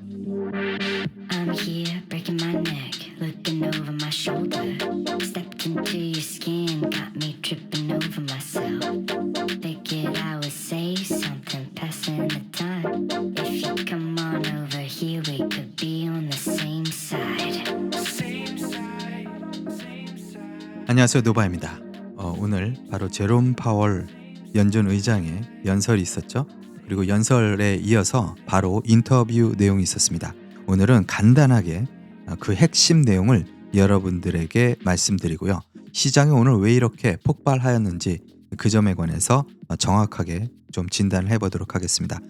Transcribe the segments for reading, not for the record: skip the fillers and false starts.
I'm here breaking my neck, looking over my shoulder. Stepped into your skin, got me tripping over myself. Figured I would say something, passing the time. If you come on over here, we could be on the same side. 안녕하세요, 노바입니다. 오늘 바로 제롬 파월 연준 의장의 연설이 있었죠. 그리고 연설에 이어서 바로 인터뷰 내용이 있었습니다. 오늘은 간단하게 그 핵심 내용을 여러분들에게 말씀드리고요. 시장이 오늘 왜 이렇게 폭발하였는지 그 점에 관해서 정확하게 좀 진단을 해보도록 하겠습니다.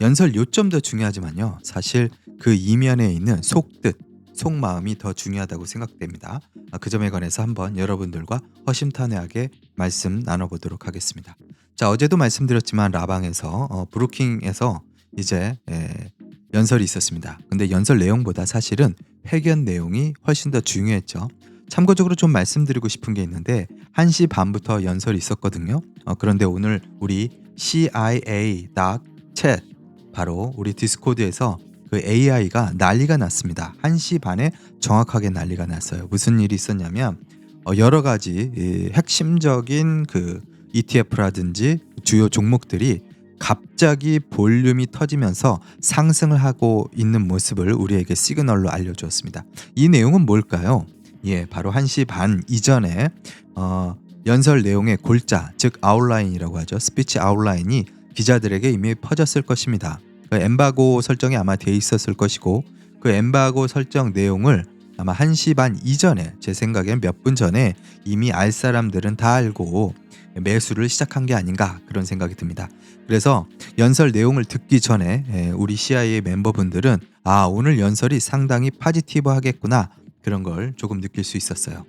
연설 요점도 중요하지만요. 사실 그 이면에 있는 속뜻, 속마음이 더 중요하다고 생각됩니다. 그 점에 관해서 한번 여러분들과 허심탄회하게 말씀 나눠보도록 하겠습니다. 자, 어제도 말씀드렸지만 라방에서 브루킹에서 이제 연설이 있었습니다. 근데 연설 내용보다 사실은 회견 내용이 훨씬 더 중요했죠. 참고적으로 좀 말씀드리고 싶은 게 있는데 1시 반부터 연설이 있었거든요. 그런데 오늘 우리 CIA.chat 바로 우리 디스코드에서 그 AI가 난리가 났습니다. 1시 반에 정확하게 난리가 났어요. 무슨 일이 있었냐면 여러 가지 핵심적인 그 ETF라든지 주요 종목들이 갑자기 볼륨이 터지면서 상승을 하고 있는 모습을 우리에게 시그널로 알려주었습니다. 이 내용은 뭘까요? 바로 1시 반 이전에 연설 내용의 골자, 즉 아웃라인이라고 하죠. 스피치 아웃라인이 기자들에게 이미 퍼졌을 것입니다. 그 엠바고 설정이 아마 돼 있었을 것이고 그 엠바고 설정 내용을 아마 1시 반 이전에 제 생각엔 몇 분 전에 이미 알 사람들은 다 알고 매수를 시작한 게 아닌가 그런 생각이 듭니다. 그래서 연설 내용을 듣기 전에 우리 CIA 멤버분들은 오늘 연설이 상당히 파지티브 하겠구나 그런 걸 조금 느낄 수 있었어요.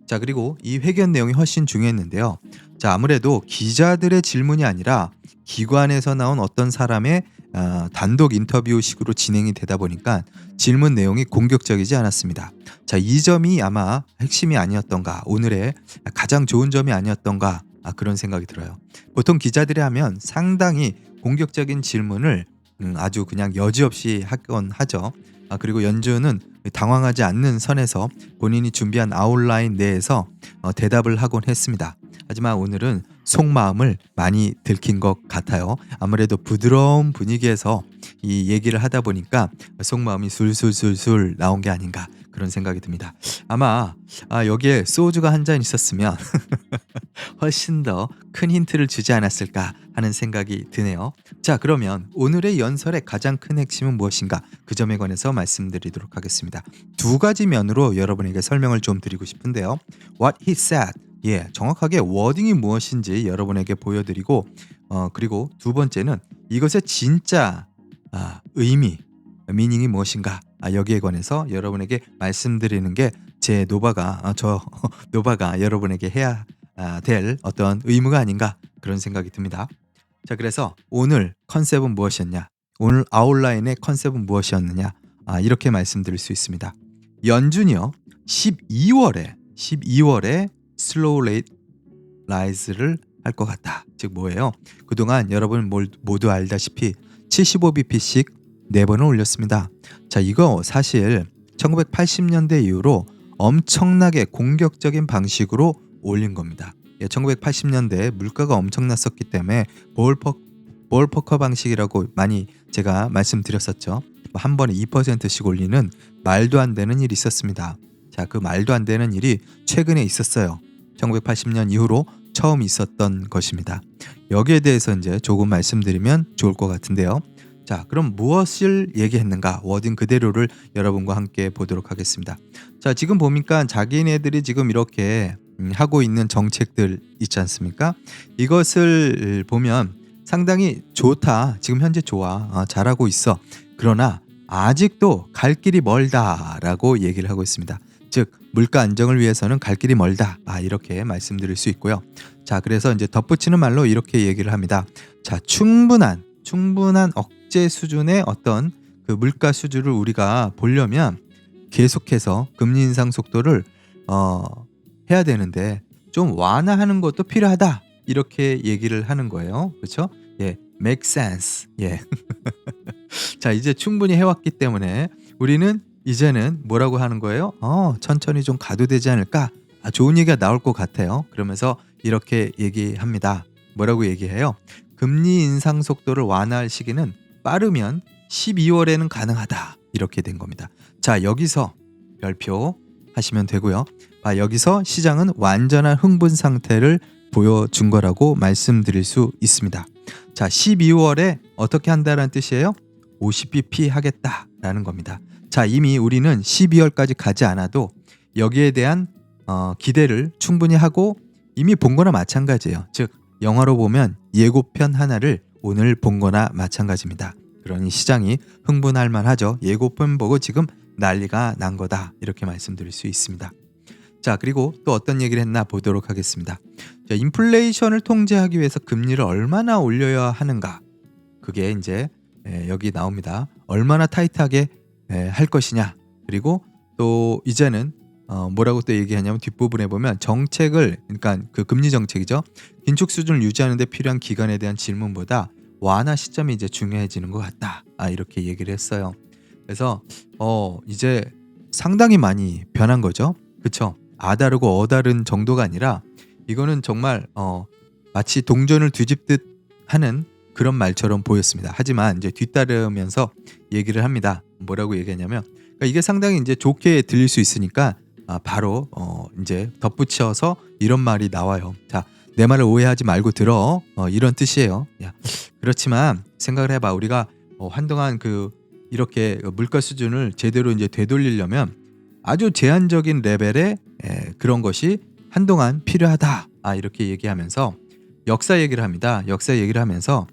자, 그리고 이 회견 내용이 훨씬 중요했는데요. 자, 아무래도 기자들의 질문이 아니라 기관에서 나온 어떤 사람의 단독 인터뷰식으로 진행이 되다 보니까 질문 내용이 공격적이지 않았습니다. 자, 이 점이 아마 핵심이 아니었던가, 오늘의 가장 좋은 점이 아니었던가 그런 생각이 들어요. 보통 기자들이 하면 상당히 공격적인 질문을 아주 그냥 여지없이 하곤 하죠. 그리고 연준은 당황하지 않는 선에서 본인이 준비한 아웃라인 내에서 대답을 하곤 했습니다. 하지만 오늘은 속마음을 많이 들킨 것 같아요. 아무래도 부드러운 분위기에서 이 얘기를 하다 보니까 속마음이 술술술술 나온 게 아닌가 그런 생각이 듭니다. 아마 여기에 소주가 한 잔 있었으면 훨씬 더 큰 힌트를 주지 않았을까 하는 생각이 드네요. 자, 그러면 오늘의 연설의 가장 큰 핵심은 무엇인가 그 점에 관해서 말씀드리도록 하겠습니다. 두 가지 면으로 여러분에게 설명을 좀 드리고 싶은데요. What he said, 정확하게 워딩이 무엇인지 여러분에게 보여드리고 그리고 두 번째는 이것의 진짜 의미, 미닝이 무엇인가 여기에 관해서 여러분에게 말씀드리는 게 제 노바가 여러분에게 해야 될 어떤 의무가 아닌가 그런 생각이 듭니다. 자, 그래서 오늘 컨셉은 무엇이었냐, 오늘 아웃라인의 컨셉은 무엇이었느냐 이렇게 말씀드릴 수 있습니다. 연준이요 12월에 슬로우 레이트 라이즈를 할 것 같다. 즉 뭐예요? 그동안 여러분 모두 알다시피 75bp씩 4번을 올렸습니다. 자, 이거 사실 1980년대 이후로 엄청나게 공격적인 방식으로 올린 겁니다. 1980년대에 물가가 엄청났었기 때문에 볼퍼커 방식이라고 많이 제가 말씀드렸었죠. 한 번에 2%씩 올리는 말도 안 되는 일이 있었습니다. 자, 그 말도 안 되는 일이 최근에 있었어요. 1980년 이후로 처음 있었던 것입니다. 여기에 대해서 이제 조금 말씀드리면 좋을 것 같은데요. 자, 그럼 무엇을 얘기했는가 워딩 그대로를 여러분과 함께 보도록 하겠습니다. 자, 지금 보니까 자기네들이 지금 이렇게 하고 있는 정책들 있지 않습니까? 이것을 보면 상당히 좋다. 지금 현재 좋아. 잘하고 있어. 그러나 아직도 갈 길이 멀다라고 얘기를 하고 있습니다. 즉 물가 안정을 위해서는 갈 길이 멀다. 이렇게 말씀드릴 수 있고요. 자, 그래서 이제 덧붙이는 말로 이렇게 얘기를 합니다. 자, 충분한 억제 수준의 어떤 그 물가 수준을 우리가 보려면 계속해서 금리 인상 속도를 해야 되는데 좀 완화하는 것도 필요하다. 이렇게 얘기를 하는 거예요. 그렇죠? make sense. 자, 이제 충분히 해왔기 때문에 우리는 이제는 뭐라고 하는 거예요? 천천히 좀 가도 되지 않을까? 좋은 얘기가 나올 것 같아요. 그러면서 이렇게 얘기합니다. 뭐라고 얘기해요? 금리 인상 속도를 완화할 시기는 빠르면 12월에는 가능하다. 이렇게 된 겁니다. 자, 여기서 별표 하시면 되고요. 여기서 시장은 완전한 흥분 상태를 보여준 거라고 말씀드릴 수 있습니다. 자, 12월에 어떻게 한다는 뜻이에요? 50bp 하겠다라는 겁니다. 자, 이미 우리는 12월까지 가지 않아도 여기에 대한 기대를 충분히 하고 이미 본 거나 마찬가지예요. 즉 영화로 보면 예고편 하나를 오늘 본 거나 마찬가지입니다. 그러니 시장이 흥분할 만하죠. 예고편 보고 지금 난리가 난 거다. 이렇게 말씀드릴 수 있습니다. 자, 그리고 또 어떤 얘기를 했나 보도록 하겠습니다. 자, 인플레이션을 통제하기 위해서 금리를 얼마나 올려야 하는가? 그게 이제 여기 나옵니다. 얼마나 타이트하게 할 것이냐. 그리고 또 이제는 뭐라고 또 얘기하냐면 뒷부분에 보면 정책을, 그러니까 그 금리 정책이죠. 긴축 수준을 유지하는 데 필요한 기간에 대한 질문보다 완화 시점이 이제 중요해지는 것 같다. 이렇게 얘기를 했어요. 그래서 이제 상당히 많이 변한 거죠. 그렇죠? 아다르고 어다른 정도가 아니라 이거는 정말 마치 동전을 뒤집듯 하는 그런 말처럼 보였습니다. 하지만 이제 뒤따르면서 얘기를 합니다. 뭐라고 얘기하냐면 그러니까 이게 상당히 이제 좋게 들릴 수 있으니까 바로 이제 덧붙여서 이런 말이 나와요. 자, 내 말을 오해하지 말고 들어. 이런 뜻이에요. 야, 그렇지만 생각을 해봐. 우리가 한동안 이렇게 물가 수준을 제대로 이제 되돌리려면 아주 제한적인 레벨의 그런 것이 한동안 필요하다. 이렇게 얘기하면서 역사 얘기를 합니다. 역사 얘기를 하면서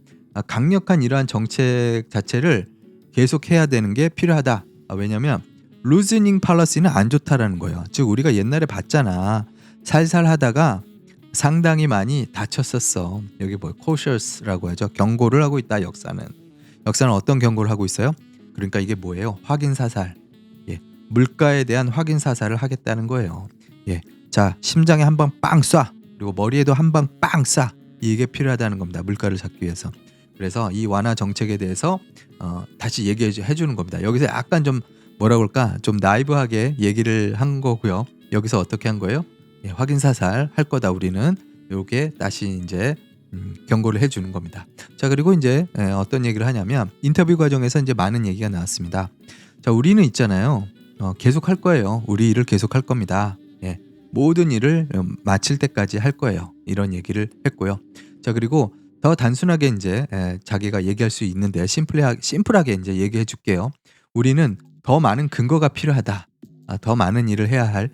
강력한 이러한 정책 자체를 계속해야 되는 게 필요하다. 왜냐하면 루즈닝 팔러시는 안 좋다라는 거예요. 즉 우리가 옛날에 봤잖아. 살살 하다가 상당히 많이 다쳤었어. 여기 cautious라고 하죠. 경고를 하고 있다. 역사는 어떤 경고를 하고 있어요? 그러니까 이게 뭐예요? 확인 사살. 물가에 대한 확인 사살을 하겠다는 거예요. 자, 심장에 한 방 빵 쏴. 그리고 머리에도 한 방 빵 쏴. 이게 필요하다는 겁니다. 물가를 잡기 위해서. 그래서 이 완화 정책에 대해서 다시 얘기해 주는 겁니다. 여기서 약간 좀 뭐라고 할까? 좀 나이브하게 얘기를 한 거고요. 여기서 어떻게 한 거예요? 확인 사살 할 거다 우리는. 요게 다시 이제 경고를 해 주는 겁니다. 자, 그리고 이제 어떤 얘기를 하냐면 인터뷰 과정에서 이제 많은 얘기가 나왔습니다. 자, 우리는 있잖아요. 계속 할 거예요. 우리 일을 계속 할 겁니다. 모든 일을 마칠 때까지 할 거예요. 이런 얘기를 했고요. 자, 그리고 더 단순하게 이제 자기가 얘기할 수 있는데 심플하게 이제 얘기해 줄게요. 우리는 더 많은 근거가 필요하다. 더 많은 일을 해야 할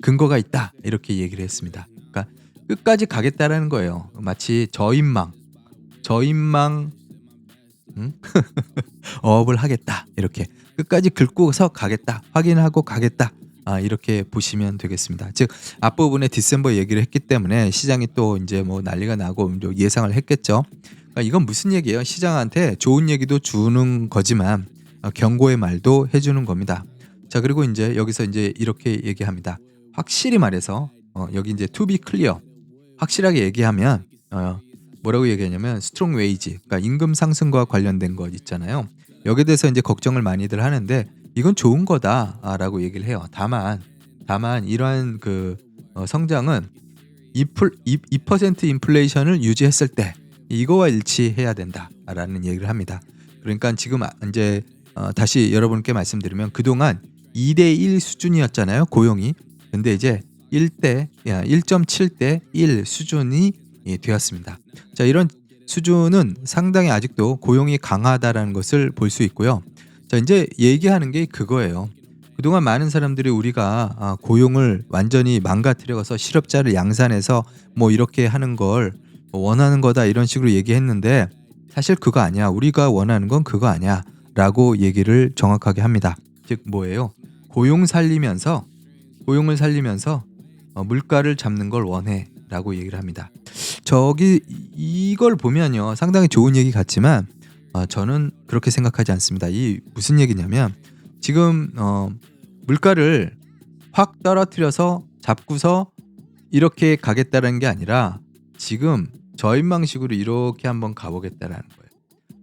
근거가 있다. 이렇게 얘기를 했습니다. 그러니까 끝까지 가겠다라는 거예요. 마치 저인망 어업을 하겠다. 이렇게 끝까지 긁고서 가겠다. 확인하고 가겠다. 이렇게 보시면 되겠습니다. 즉 앞부분에 디셈버 얘기를 했기 때문에 시장이 또 이제 뭐 난리가 나고 예상을 했겠죠. 그러니까 이건 무슨 얘기예요? 시장한테 좋은 얘기도 주는 거지만 경고의 말도 해주는 겁니다. 자, 그리고 이제 여기서 이제 이렇게 얘기합니다. 확실히 말해서 여기 이제 to be clear, 확실하게 얘기하면 뭐라고 얘기하냐면 strong wage, 그러니까 임금 상승과 관련된 것 있잖아요. 여기에 대해서 이제 걱정을 많이들 하는데 이건 좋은 거다라고 얘기를 해요. 다만 이러한 성장은 2% 인플레이션을 유지했을 때 이거와 일치해야 된다라는 얘기를 합니다. 그러니까 지금 이제 다시 여러분께 말씀드리면 그동안 2대1 수준이었잖아요. 고용이. 근데 이제 1.7대 1 수준이 되었습니다. 자, 이런 수준은 상당히 아직도 고용이 강하다라는 것을 볼 수 있고요. 자, 이제 얘기하는 게 그거예요. 그동안 많은 사람들이 우리가 고용을 완전히 망가뜨려서 실업자를 양산해서 뭐 이렇게 하는 걸 원하는 거다 이런 식으로 얘기했는데 사실 그거 아니야. 우리가 원하는 건 그거 아니야 라고 얘기를 정확하게 합니다. 즉 뭐예요? 고용을 살리면서 물가를 잡는 걸 원해 라고 얘기를 합니다. 이걸 보면요 상당히 좋은 얘기 같지만 저는 그렇게 생각하지 않습니다. 이 무슨 얘기냐면 지금 물가를 확 떨어뜨려서 잡고서 이렇게 가겠다는 게 아니라 지금 저인망식으로 이렇게 한번 가보겠다라는 거예요.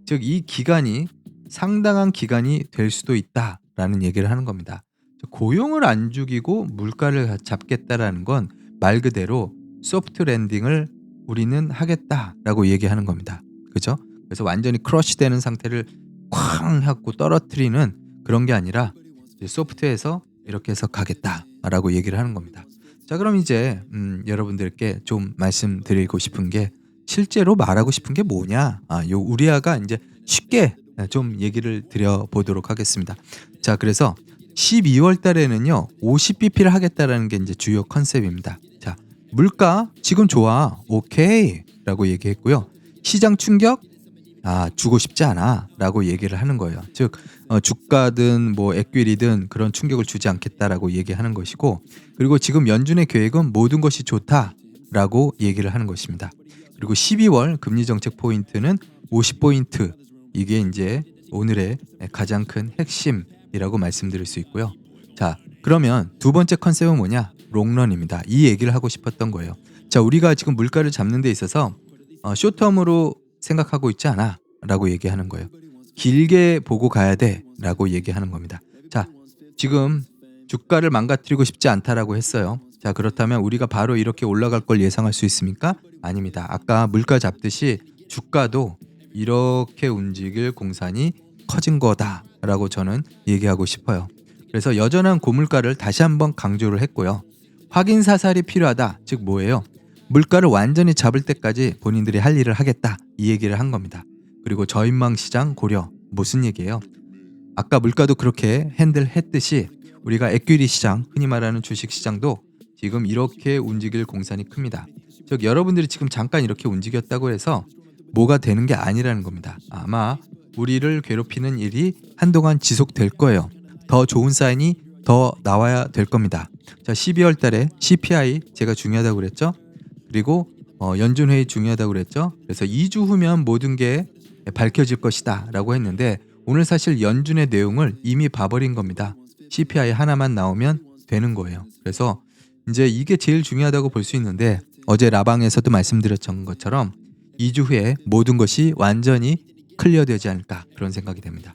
즉 이 기간이 상당한 기간이 될 수도 있다라는 얘기를 하는 겁니다. 고용을 안 죽이고 물가를 잡겠다라는 건 말 그대로 소프트 랜딩을 우리는 하겠다라고 얘기하는 겁니다. 그죠? 그래서 완전히 크러쉬되는 상태를 쾅 하고 떨어뜨리는 그런 게 아니라 소프트에서 이렇게 해서 가겠다라고 얘기를 하는 겁니다. 자, 그럼 이제 여러분들께 좀 말씀드리고 싶은 게 실제로 말하고 싶은 게 뭐냐? 요 우리아가 이제 쉽게 좀 얘기를 드려보도록 하겠습니다. 자, 그래서 12월 달에는요 50bp를 하겠다라는 게 이제 주요 컨셉입니다. 자, 물가 지금 좋아, 오케이 라고 얘기했고요. 시장 충격 주고 싶지 않아 라고 얘기를 하는 거예요. 즉 주가든 뭐 에퀴리든 그런 충격을 주지 않겠다라고 얘기하는 것이고, 그리고 지금 연준의 계획은 모든 것이 좋다라고 얘기를 하는 것입니다. 그리고 12월 금리 정책 포인트는 50포인트, 이게 이제 오늘의 가장 큰 핵심이라고 말씀드릴 수 있고요. 자, 그러면 두 번째 컨셉은 뭐냐? 롱런입니다. 이 얘기를 하고 싶었던 거예요. 자, 우리가 지금 물가를 잡는 데 있어서 숏텀으로 생각하고 있지 않아 라고 얘기하는 거예요. 길게 보고 가야 돼 라고 얘기하는 겁니다. 자, 지금 주가를 망가뜨리고 싶지 않다라고 했어요. 자, 그렇다면 우리가 바로 이렇게 올라갈 걸 예상할 수 있습니까? 아닙니다. 아까 물가 잡듯이 주가도 이렇게 움직일 공산이 커진 거다라고 저는 얘기하고 싶어요. 그래서 여전한 고물가를 다시 한번 강조를 했고요. 확인 사살이 필요하다. 즉 뭐예요? 물가를 완전히 잡을 때까지 본인들이 할 일을 하겠다, 이 얘기를 한 겁니다. 그리고 저인망 시장 고려, 무슨 얘기예요? 아까 물가도 그렇게 핸들했듯이 우리가 에퀴리 시장, 흔히 말하는 주식 시장도 지금 이렇게 움직일 공산이 큽니다. 즉 여러분들이 지금 잠깐 이렇게 움직였다고 해서 뭐가 되는 게 아니라는 겁니다. 아마 우리를 괴롭히는 일이 한동안 지속될 거예요. 더 좋은 사인이 더 나와야 될 겁니다. 자, 12월 달에 CPI 제가 중요하다고 그랬죠? 그리고 연준회의 중요하다고 그랬죠? 그래서 2주 후면 모든 게 밝혀질 것이다 라고 했는데, 오늘 사실 연준의 내용을 이미 봐버린 겁니다. CPI 하나만 나오면 되는 거예요. 그래서 이제 이게 제일 중요하다고 볼 수 있는데, 어제 라방에서도 말씀드렸던 것처럼 2주 후에 모든 것이 완전히 클리어되지 않을까, 그런 생각이 됩니다.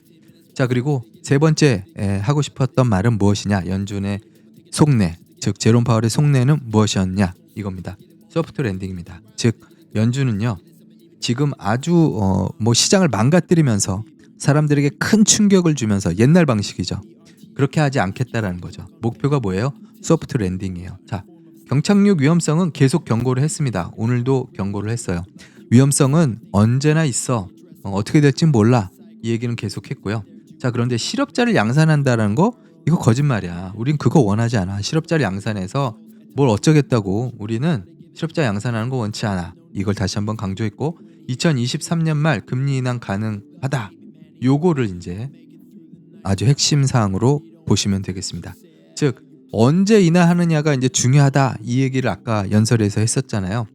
자, 그리고 세 번째 하고 싶었던 말은 무엇이냐? 연준의 속내, 즉 제롬 파월의 속내는 무엇이었냐? 이겁니다. 소프트 랜딩입니다. 즉 연준은요 지금 아주 시장을 망가뜨리면서 사람들에게 큰 충격을 주면서, 옛날 방식이죠. 그렇게 하지 않겠다라는 거죠. 목표가 뭐예요? 소프트 랜딩이에요. 자, 경착륙 위험성은 계속 경고를 했습니다. 오늘도 경고를 했어요. 위험성은 언제나 있어. 어떻게 될진 몰라. 이 얘기는 계속했고요. 자, 그런데 실업자를 양산한다는 거, 이거 거짓말이야. 우린 그거 원하지 않아. 실업자를 양산해서 뭘 어쩌겠다고. 우리는 실업자 양산하는 거 원치 않아. 이걸 다시 한번 강조했고, 2023년 말 금리 인하 가능하다. 요거를 이제 아주 핵심 사항으로 보시면 되겠습니다. 즉 언제 인하하느냐가 이제 중요하다, 이 얘기를 아까 연설에서 했었잖아요.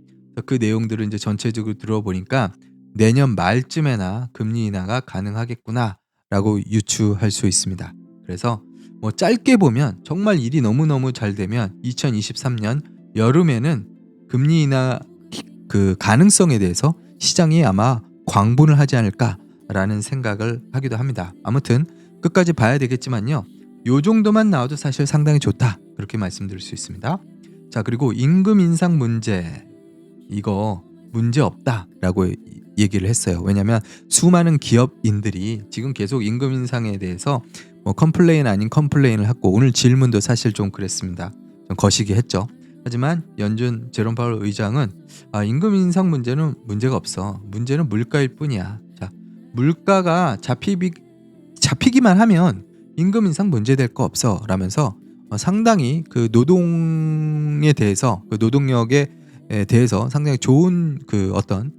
그 내용들을 이제 전체적으로 들어보니까 내년 말쯤에나 금리 인하가 가능하겠구나라고 유추할 수 있습니다. 그래서 뭐 짧게 보면 정말 일이 너무너무 잘 되면 2023년 여름에는 금리 인하 그 가능성에 대해서 시장이 아마 광분을 하지 않을까라는 생각을 하기도 합니다. 아무튼 끝까지 봐야 되겠지만요. 요 정도만 나와도 사실 상당히 좋다, 그렇게 말씀드릴 수 있습니다. 자, 그리고 임금 인상 문제, 이거 문제 없다라고 얘기를 했어요. 왜냐하면 수많은 기업인들이 지금 계속 임금 인상에 대해서 컴플레인 아닌 컴플레인을 하고, 오늘 질문도 사실 좀 그랬습니다. 좀 거시기 했죠. 하지만 연준 제롬 파월 의장은 임금 인상 문제는 문제가 없어. 문제는 물가일 뿐이야. 자, 물가가 잡히기만 하면 임금 인상 문제될 거 없어 라면서 상당히 그 노동에 대해서, 그 노동력에 대해서 상당히 좋은 그 어떤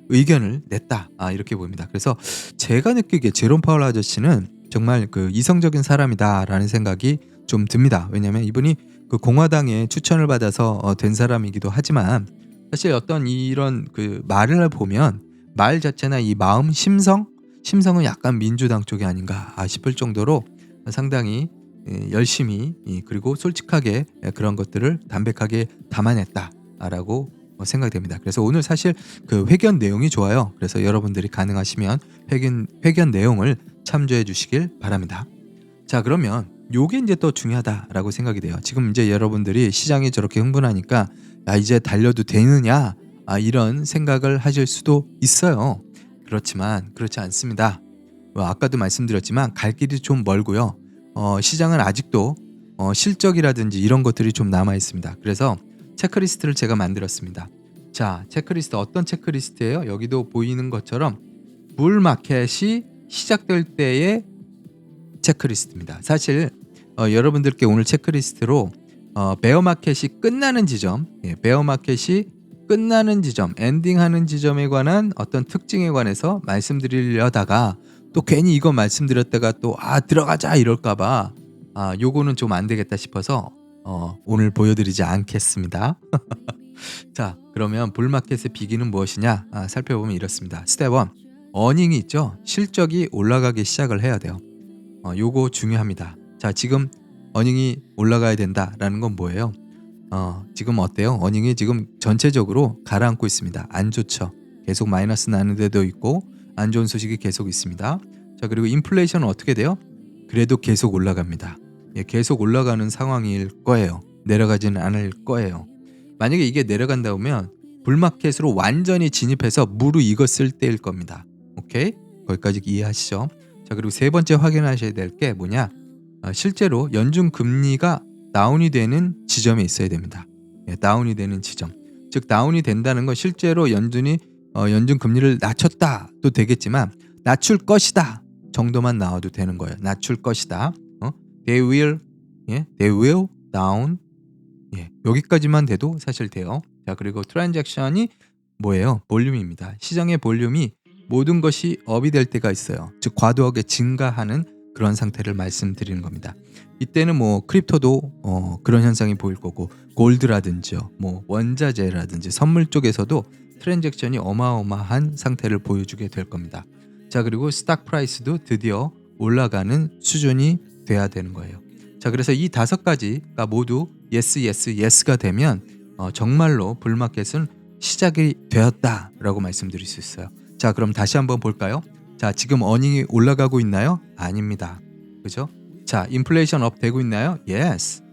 의견을 냈다, 이렇게 보입니다. 그래서 제가 느끼기에 제롬 파월 아저씨는 정말 그 이성적인 사람이다라는 생각이 좀 듭니다. 왜냐하면 이분이 그 공화당의 추천을 받아서 된 사람이기도 하지만, 사실 어떤 이런 그 말을 보면 말 자체나 이 마음, 심성은 약간 민주당 쪽이 아닌가 싶을 정도로 상당히 열심히, 그리고 솔직하게 그런 것들을 담백하게 담아냈다라고 생각됩니다. 그래서 오늘 사실 그 회견 내용이 좋아요. 그래서 여러분들이 가능하시면 회견 내용을 참조해 주시길 바랍니다. 자, 그러면 요게 이제 또 중요하다라고 생각이 돼요. 지금 이제 여러분들이 시장이 저렇게 흥분하니까 야, 이제 달려도 되느냐? 이런 생각을 하실 수도 있어요. 그렇지만 그렇지 않습니다. 아까도 말씀드렸지만 갈 길이 좀 멀고요. 시장은 아직도 실적이라든지 이런 것들이 좀 남아 있습니다. 그래서 체크리스트를 제가 만들었습니다. 자, 체크리스트 어떤 체크리스트예요? 여기도 보이는 것처럼 불 마켓이 시작될 때의 체크리스트입니다. 사실 여러분들께 오늘 체크리스트로 베어 마켓이 끝나는 지점, 베어 마켓이 끝나는 지점, 엔딩하는 지점에 관한 어떤 특징에 관해서 말씀드리려다가 또 괜히 이거 말씀드렸다가 또 들어가자 이럴까봐 요거는 좀 안 되겠다 싶어서 오늘 보여드리지 않겠습니다. 자, 그러면 불마켓의 비기는 무엇이냐 살펴보면 이렇습니다. 스텝 1, 어닝이 있죠. 실적이 올라가기 시작을 해야 돼요. 요거 중요합니다. 자, 지금 어닝이 올라가야 된다라는 건 뭐예요? 지금 어때요? 어닝이 지금 전체적으로 가라앉고 있습니다. 안 좋죠. 계속 마이너스 나는 데도 있고 안 좋은 소식이 계속 있습니다. 자, 그리고 인플레이션은 어떻게 돼요? 그래도 계속 올라갑니다. 계속 올라가는 상황일 거예요. 내려가지는 않을 거예요. 만약에 이게 내려간다 보면 불마켓으로 완전히 진입해서 무르익었을 때일 겁니다. 오케이? 거기까지 이해하시죠? 자, 그리고 세 번째 확인하셔야 될 게 뭐냐? 실제로 연준 금리가 다운이 되는 지점에 있어야 됩니다. 다운이 되는 지점. 즉 다운이 된다는 건 실제로 연준 금리를 낮췄다도 되겠지만 낮출 것이다 정도만 나와도 되는 거예요. 낮출 것이다. They will down. 여기까지만 돼도 사실 돼요. 자, 그리고 트랜잭션이 뭐예요? 볼륨입니다. 시장의 볼륨이 모든 것이 업이 될 때가 있어요. 즉 과도하게 증가하는 그런 상태를 말씀드리는 겁니다. 이때는 뭐 크립토도 그런 현상이 보일 거고 골드라든지요, 뭐 원자재라든지 선물 쪽에서도 트랜잭션이 어마어마한 상태를 보여주게 될 겁니다. 자, 그리고 스탁 프라이스도 드디어 올라가는 수준이 돼야 되는 거예요. 자, 그래서 이 5가지가 모두 예스가 되면 정말로 불마켓은 시작이 되었다라고 말씀드릴 수 있어요. 자, 그럼 다시 한번 볼까요? 자, 지금 어닝이 올라가고 있나요? 아닙니다. 그죠? 자, 인플레이션 업 되고 있나요? Yes.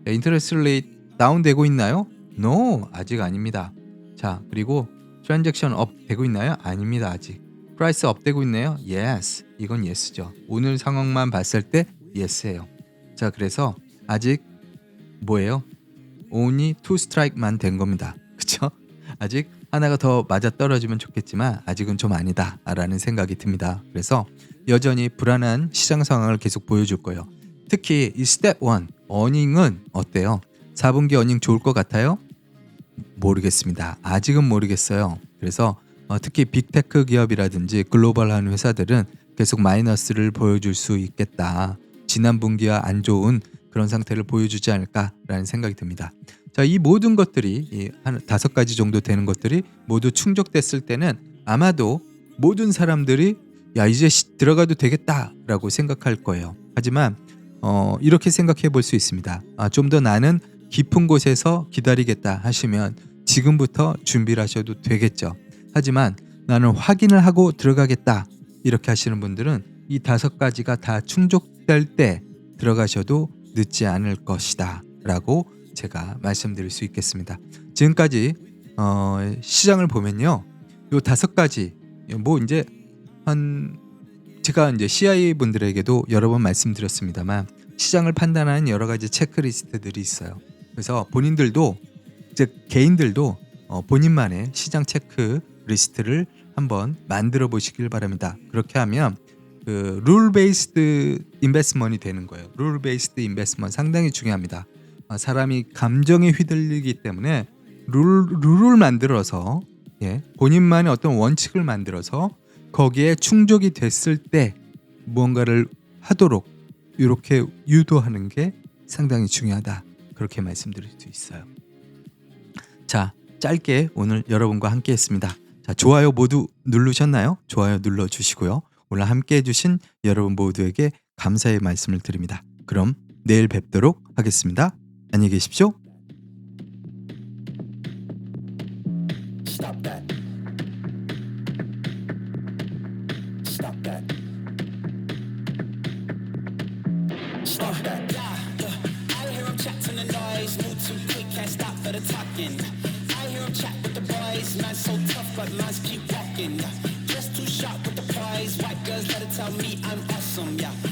인터레스트 레이트 다운 되고 있나요? No. 아직 아닙니다. 자, 그리고 트랜잭션 업 되고 있나요? 아닙니다. 아직. 프라이스 업 되고 있나요? Yes. 이건 yes죠. 오늘 상황만 봤을 때 yes예요. 자, 그래서 아직 뭐예요? only 2 strike만 된 겁니다. 그쵸? 아직 하나가 더 맞아 떨어지면 좋겠지만 아직은 좀 아니다 라는 생각이 듭니다. 그래서 여전히 불안한 시장 상황을 계속 보여줄 거예요. 특히 이 스텝 1 어닝은 어때요? 4분기 어닝 좋을 것 같아요? 모르겠습니다. 아직은 모르겠어요. 그래서 특히 빅테크 기업이라든지 글로벌한 회사들은 계속 마이너스를 보여줄 수 있겠다. 지난 분기와 안 좋은 그런 상태를 보여주지 않을까라는 생각이 듭니다. 자, 이 모든 것들이 한 5가지 정도 되는 것들이 모두 충족됐을 때는 아마도 모든 사람들이 야, 이제 들어가도 되겠다라고 생각할 거예요. 하지만 이렇게 생각해 볼 수 있습니다. 좀 더 나는 깊은 곳에서 기다리겠다 하시면 지금부터 준비를 하셔도 되겠죠. 하지만 나는 확인을 하고 들어가겠다 이렇게 하시는 분들은 이 5가지가 다 충족될 때 들어가셔도 늦지 않을 것이다 라고 제가 말씀드릴 수 있겠습니다. 지금까지 시장을 보면요, 요 5가지 뭐 이제 제가 이제 CI 분들에게도 여러 번 말씀드렸습니다만 시장을 판단하는 여러 가지 체크리스트들이 있어요. 그래서 본인들도 즉 개인들도 본인만의 시장 체크리스트를 한번 만들어 보시길 바랍니다. 그렇게 하면 그 룰 베이스드 인베스트먼이 되는 거예요. 룰 베이스드 인베스트먼 상당히 중요합니다. 사람이 감정에 휘둘리기 때문에 룰을 만들어서 본인만의 어떤 원칙을 만들어서 거기에 충족이 됐을 때 무언가를 하도록 이렇게 유도하는 게 상당히 중요하다. 그렇게 말씀드릴 수 있어요. 자, 짧게 오늘 여러분과 함께 했습니다. 자, 좋아요 모두 누르셨나요? 좋아요 눌러주시고요. 오늘 함께 해주신 여러분 모두에게 감사의 말씀을 드립니다. 그럼 내일 뵙도록 하겠습니다. 안녕히 계십시오. Stop that. I hear him chat to the noise. Move too quick, can't stop for the talking. I hear him chat with the boys. Man's so tough, but man's keep walking. Just too sharp with the prize. White girls let it tell me I'm awesome, yeah.